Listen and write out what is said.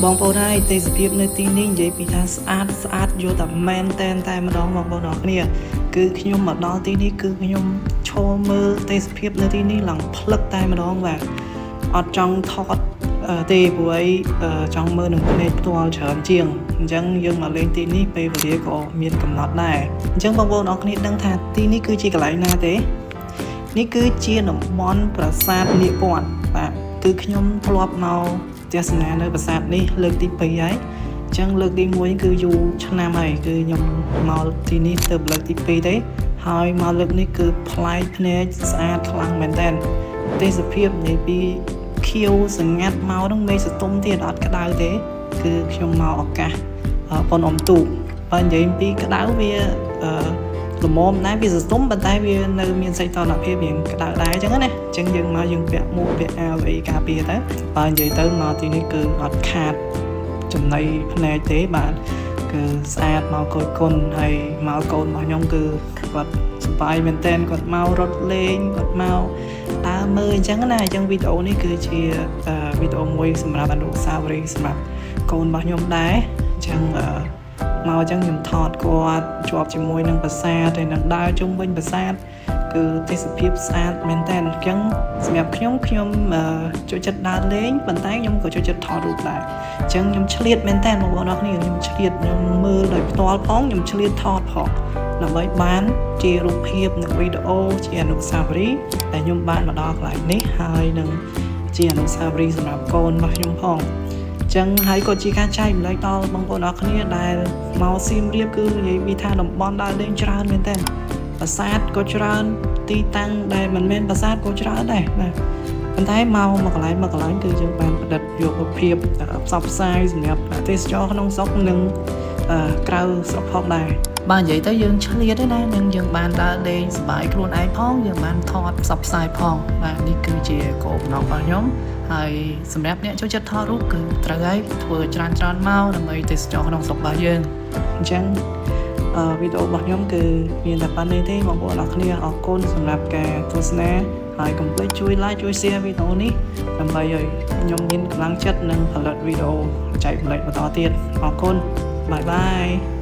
បងប្អូនហើយទេសភាពនៅទីនេះនិយាយពីថាស្អាតយកតែមែនតែម្ដងបងប្អូនអរគ្នាគឺខ្ញុំមកដល់ទីនេះគឺខ្ញុំឈរមើលទេសភាពនៅទីនេះឡើងផ្លឹកតែម្ដងបាទអត់ចង់ថតទេព្រោះចង់មើលនឹងភ្នែកផ្ទាល់ច្រើនជាងអញ្ចឹងយើងមកលេងទីនេះពេលវេលាក៏មានកំណត់ដែរអញ្ចឹងបងប្អូនអរគ្នាដឹងថាទីនេះគឺជាកន្លែងណាទេនេះគឺជាតំបន់ប្រាសាទនាគពន្ធបាទគឺខ្ញុំធ្លាប់មកទស្សនានៅប្រាសាទនេះលើកទី2ហើយអញ្ចឹងលើកទី1គឺយូរឆ្នាំហើយគឺខ្ញុំមកទីនេះទៅលើកទី2ទេហើយមកលើកនេះគឺប្លែកភ្នែកស្អាតខ្លាំងមែនតើទេសភាពនៃពីខៀវសង្ងាត់មកនឹងមេសតុំទៀតអត់ក្តៅទេគឺខ្ញុំមកឱកាសប៉ុនអ៊ំទូកបើនិយាយពីក្តៅវាល្មមដែរវាសតុំប៉ុន្តែវានៅមានសីតុណ្ហភាពរៀងក្តៅដែរអញ្ចឹងណាអញ្ចឹងយើងមកយើងពាក់មួកពាក់អាវអីការពារទៅបើនិយាយទៅមកទីនេះគឺអត់ខាតចំណៃភ្នែកទេបាទគឺស្អាតមកគយគុណហើយមកកូនរបស់ខ្ញុំគឺគាត់សប្បាយមែនតើគាត់មករត់លេងគាត់មកដើរមើលអញ្ចឹងណាអញ្ចឹងវីដេអូនេះគឺជាវីដេអូមួយសម្រាប់អនុស្សាវរីយ៍សម្រាប់កូនរបស់ខ្ញុំដែរអញ្ចឹងមកអញ្ចឹងខ្ញុំថតគាត់ជាប់ជាមួយនឹងប្រាសាទហើយនឹងដើរជុំវិញប្រាសាទគឺទេសភាពស្អាតមែនតើអញ្ចឹងសម្រាប់ខ្ញុំចូលចិត្តដើរលេងប៉ុន្តែខ្ញុំក៏ចូលចិត្តថតរូបដែរអញ្ចឹងខ្ញុំឆ្លៀតមែនតើបងប្អូនអរគ្នាខ្ញុំឆ្លៀតខ្ញុំមើលដោយផ្ទាល់ផងខ្ញុំឆ្លៀតថតផងដើម្បីបានជារូបភាពនិងវីដេអូជាអនុស្សាវរីយ៍ដែលខ្ញុំបានមកដល់កន្លែងនេះហើយនឹងជាអនុស្សាវរីយ៍សម្រាប់កូនរបស់ខ្ញុំផងចឹងហើយក៏ជាការចែកម្លែកដល់បងប្អូនអរគ្នាដែលមកសៀមរាបគឺនិយាយពីថាតំបន់ដើរលេងច្រើនមែនតើប្រាសាទក៏ច្រើនទីតាំងដែលមិនមែនប្រាសាទក៏ច្រើនដែរណាប៉ុន្តែមកកន្លែងគឺយើងបានផ្តិតយករូបភាពផ្សព្វផ្សាយសម្រាប់ទេសចរក្នុងស្រុកនិងក្រៅស្រុកផងដែរបាទនិយាយទៅយើងឆ្លៀតទេណានឹងយើងបានដើរលេងសប្បាយខ្លួនឯងផងយើងបានថតផ្សព្វផ្សាយផងបាទនេះគឺជាគោលបំណងរបស់ខ្ញុំហើយសម្រាប់អ្នកចូលចិត្តថតរូបគឺត្រូវហើយធ្វើច្រើនមកដើម្បីទេសចរក្នុងស្រុករបស់យើងអញ្ចឹងវីដេអូរបស់ខ្ញុំគឺមានតែប៉ុណ្្នេះទេបងប្អូនអរគ្នាអរគុណសម្រាប់ការទស្សនាហើយកុំភ្លេចជួយ like ជួយ share វីដេអូនេះដើម្បីឲ្យខ្ញុំមានកម្លាំងចិត្តនិងផលិតវីដេអូចែកម្លែកបន្តទៀតអរគុណបាយបាយ